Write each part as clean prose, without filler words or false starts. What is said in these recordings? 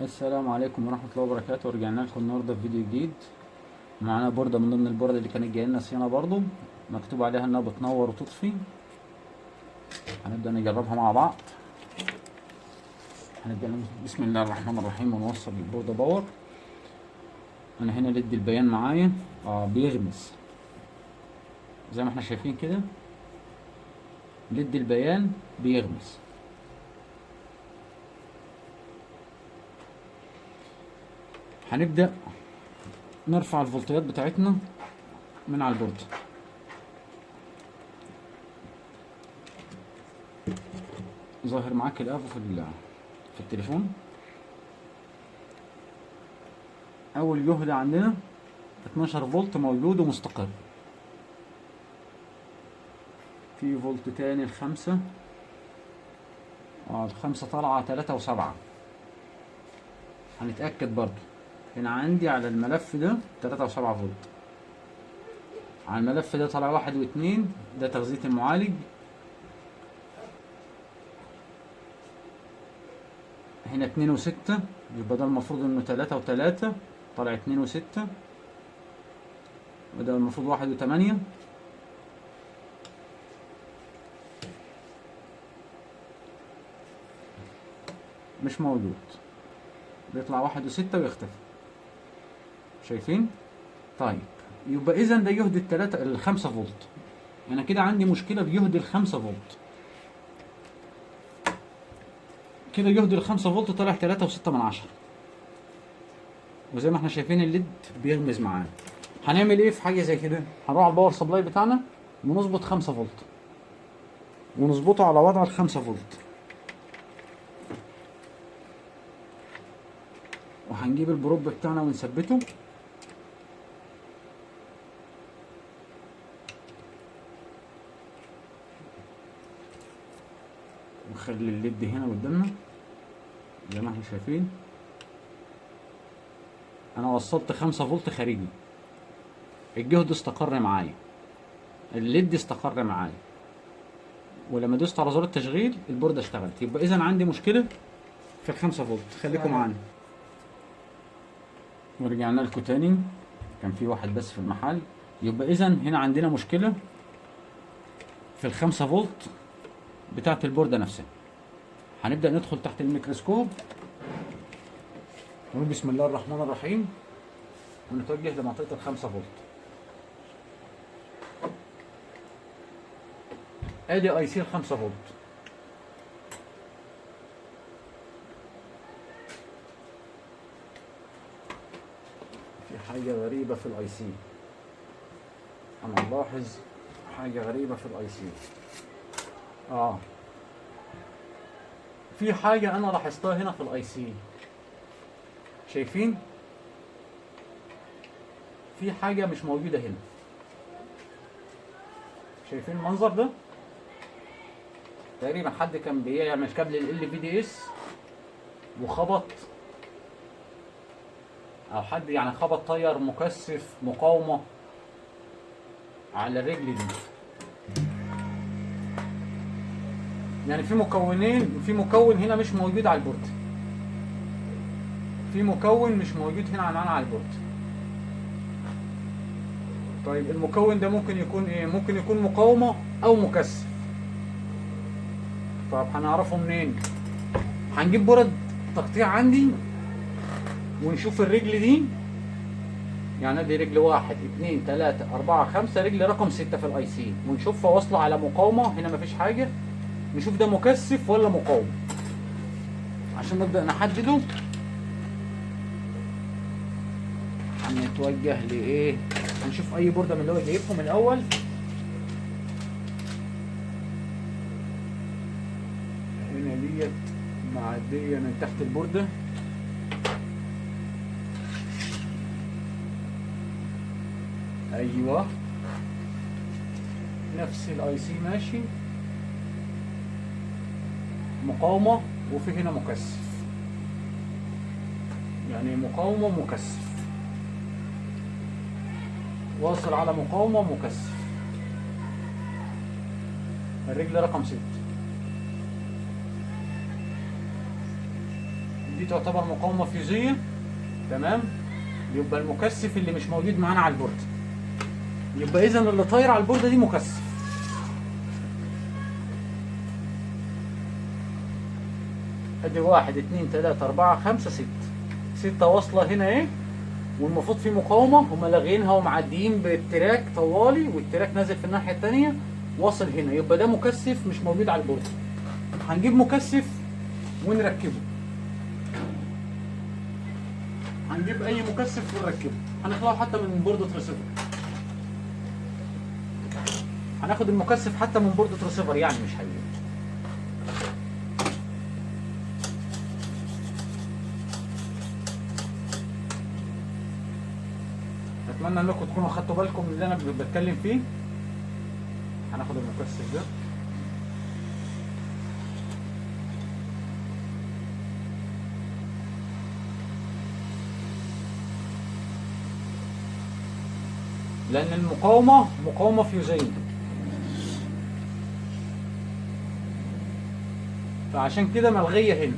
السلام عليكم ورحمة الله وبركاته. رجعنا لكم النهارده في فيديو جديد. معانا بوردة من ضمن البورد اللي كانت جايه لنا صيانة برضو، مكتوب عليها انها بتنور وتطفي. هنبدأ نجربها مع بعض. بسم الله الرحمن الرحيم ونوصل البوردة باور. انا هنا ليد البيان معايا بيغمز زي ما احنا شايفين كده. ليد البيان بيغمز. هنبدأ نرفع الفولتيات بتاعتنا من على البوردة. ظاهر معاك الافو في التليفون. اول جهد عندنا 12 فولت موجود ومستقر. في فولت تاني الخمسة، الخمسة طالعة 3 و7. هنتأكد برضو. هنا عندي على الملف ده 3 و7 فولت. على الملف ده طالع 1 و2، ده تغذية المعالج. هنا 2 و6، يبقى ده المفروض انه 3 و3، طالع 2 و6. وده المفروض 1 و8. مش موجود، بيطلع 1 و6 ويختفي. شايفين؟ طيب يبقى اذا ده جهد ال5 فولت. انا كده عندي مشكلة بجهد ال5 فولت. كده جهد ال5 فولت طلع 3.6. وزي ما احنا شايفين الليد بيغمز معانا. هنعمل ايه في حاجة زي كده؟ هنروح على الباور سبلاي بتاعنا ونظبط 5 فولت، ونظبطه على وضع ال5 فولت. وهنجيب البروب بتاعنا ونثبته. ونخلي الليد هنا قدامنا زي ما احنا شايفين. انا وصلت 5 فولت خارجي. الجهد استقر معايا، الليد استقر معايا، ولما دوست على زر التشغيل البوردة اشتغلت. يبقى اذا عندي مشكلة في ال5 فولت. خليكم معانا. ورجعنا لكم تاني. كان في واحد بس في المحل. يبقى اذا هنا عندنا مشكلة في ال5 فولت بتاعت البوردة نفسها. هنبدأ ندخل تحت الميكروسكوب ونقول بسم الله الرحمن الرحيم، ونتوجه لمنطقة ال5 فولت. ادي اي سي ال5 فولت. في حاجة غريبة في الاي سي. انا ملاحظ حاجة غريبة في الاي سي. في حاجة انا لاحظتها هنا في الاي سي. شايفين؟ في حاجة مش موجودة هنا. شايفين المنظر ده؟ تقريبا حد كان بيعمل كابل ال في دي اس وخبط، او حد يعني خبط تيار مكثف مقاومة على الرجل دي. يعني في مكون هنا مش موجود على البورد. في مكون مش موجود هنا معانا على البورد. طيب المكون ده ممكن يكون ايه؟ ممكن يكون مقاومة او مكثف. طب هنعرفه منين؟ هنجيب برد تقطيع عندي ونشوف الرجل دي. يعني دي رجل 1 2 3 4 5، رجل رقم 6 في الاي سي، ونشوفها واصلة على مقاومة. هنا مفيش حاجة. نشوف ده مكثف ولا مقاوم عشان نبدأ نحدده. هنتوجه لايه؟ هنشوف اي بوردة من اللي هو جايبهم الاول. هنا ديت معدية من تحت البوردة. ايوه نفس الاي سي ماشي. مقاومة وفي هنا مكثف، يعني مقاومة مكثف، واصل على مقاومة مكثف. الرجل رقم 6 دي تعتبر مقاومه فيوزيه. تمام. يبقى المكثف اللي مش موجود معانا على البورده، يبقى اذا اللي طاير على البورده دي مكثف. ادي 1 2 3 4 5 6، 6 واصله هنا اهي، والمفروض في مقاومه هم لاغينها ومعديين بالتراك طوالي، والتراك نازل في الناحيه الثانيه واصل هنا، يبقى ده مكثف مش موجود على البورده. هنجيب مكثف ونركبه، هنجيب اي مكثف ونركبه، هنخلعه حتى من بوردة ريسيفر، هناخد المكثف حتى من بوردة ريسيفر يعني مش هيجيب. اتمنى انكم تكونوا خدتوا بالكم من اللي انا بتكلم فيه. هناخد المكثف ده، لان المقاومه مقاومه فيوزيه، فعشان كده ملغيه هنا،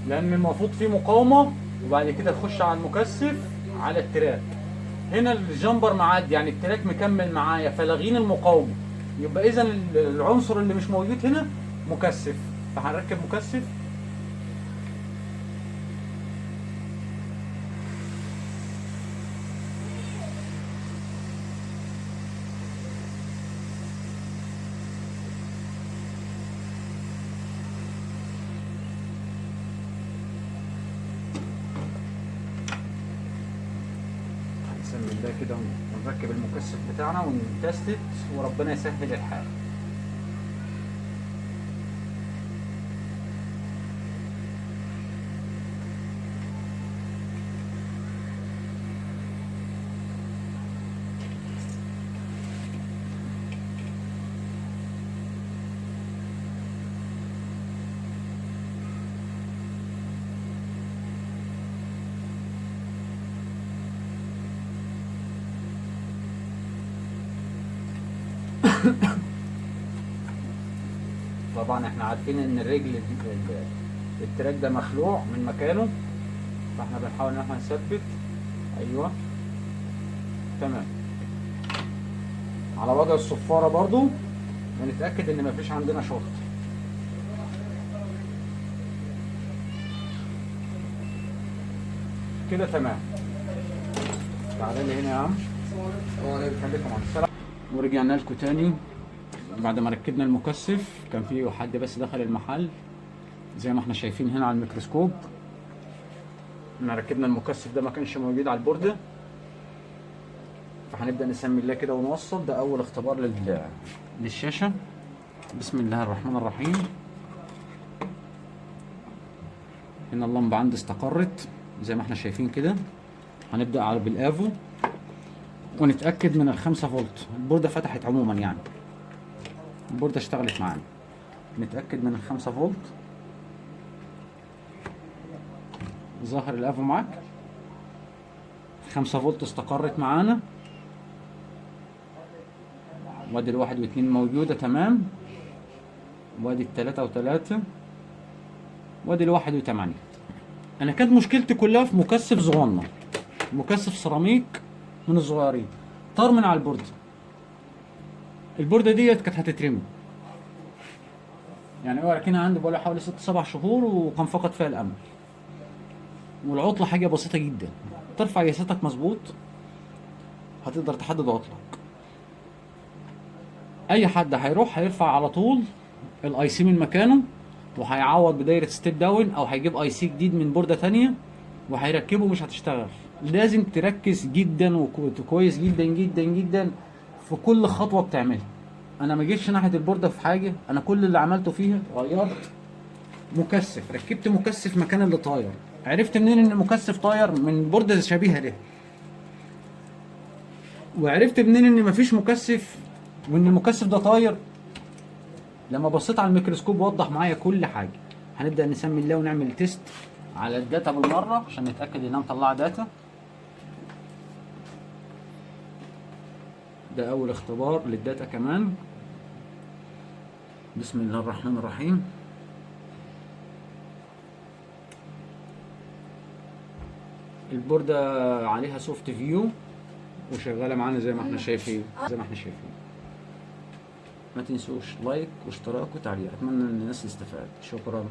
لان المفروض في مقاومه وبعد كده تخش على المكثف على التراك. هنا الجمبر معدي يعني التراك مكمل معايا، فلاغين المقاومه، يبقى اذا العنصر اللي مش موجود هنا مكثف، فهنركب مكثف. بسم الله كده ونركب المكثف بتاعنا ونتست وربنا يسهل الحال. طبعا احنا عارفين ان الرجل التراك ده مخلوع من مكانه، فاحنا بنحاول ان احنا نثبت. ايوه تمام. على وجه الصفاره برضو ونتاكد ان مفيش عندنا شورت. كده تمام. تعالى لي هنا يا عم. خليكم على السلامه. ورجعنا لكم تاني بعد ما ركبنا المكثف. كان في حد بس دخل المحل زي ما احنا شايفين هنا على الميكروسكوب. احنا ركبنا المكثف ده ما كانش موجود على البورده، فهنبدا نسمي الله كده ونوصل. ده اول اختبار للشاشه. بسم الله الرحمن الرحيم. هنا اللمبه عندي استقرت زي ما احنا شايفين كده. هنبدا على بالافو ونتاكد من ال5 فولت. البورده فتحت عموما يعني، البورده اشتغلت معانا. نتاكد من ال5 فولت. ظاهر الافو معاك. 5 فولت استقرت معانا، وادي الواحد واثنين موجودة تمام، وادي التلاتة وتلاتة، وادي الواحد وتمانية. انا كانت مشكلتي كلها في مكثف صغنن، مكثف سيراميك من الصغيرين، طار من على البوردة. البوردة ديت كانت هتترمي يعني، هو راكنها عندي بقالها حوالي 6 7 شهور وكان فقد فيها الامل. والعطلة حاجة بسيطة جدا، ترفع قياساتك مظبوط هتقدر تحدد عطلك. اي حد هيروح هيرفع على طول الاي سي من مكانه، وهيعوض بدايره ستيب داون، او هيجيب اي سي جديد من بورده ثانيه وهيركبه مش هتشتغل. لازم تركز جدا وكويس جدا جدا جدا في كل خطوه بتعملها. انا ما جيتش ناحيه البورده في حاجه، انا كل اللي عملته فيها غيرت مكثف، ركبت مكثف مكان اللي طاير. عرفت منين ان المكثف طاير؟ من بورده شبيهه له. وعرفت منين ان مفيش مكثف وان المكثف ده طاير؟ لما بصيت على الميكروسكوب وضح معايا كل حاجه. هنبدا نسمي الله ونعمل تيست على الداتا بالمره عشان نتاكد انها مطلعه داتا. ده اول اختبار للداتا كمان. بسم الله الرحمن الرحيم. البوردة عليها سوفت فيو وشغالة معانا زي ما احنا شايفين. ما تنسوش لايك واشتراك وتعليق. اتمنى ان الناس تستفاد. شكرا.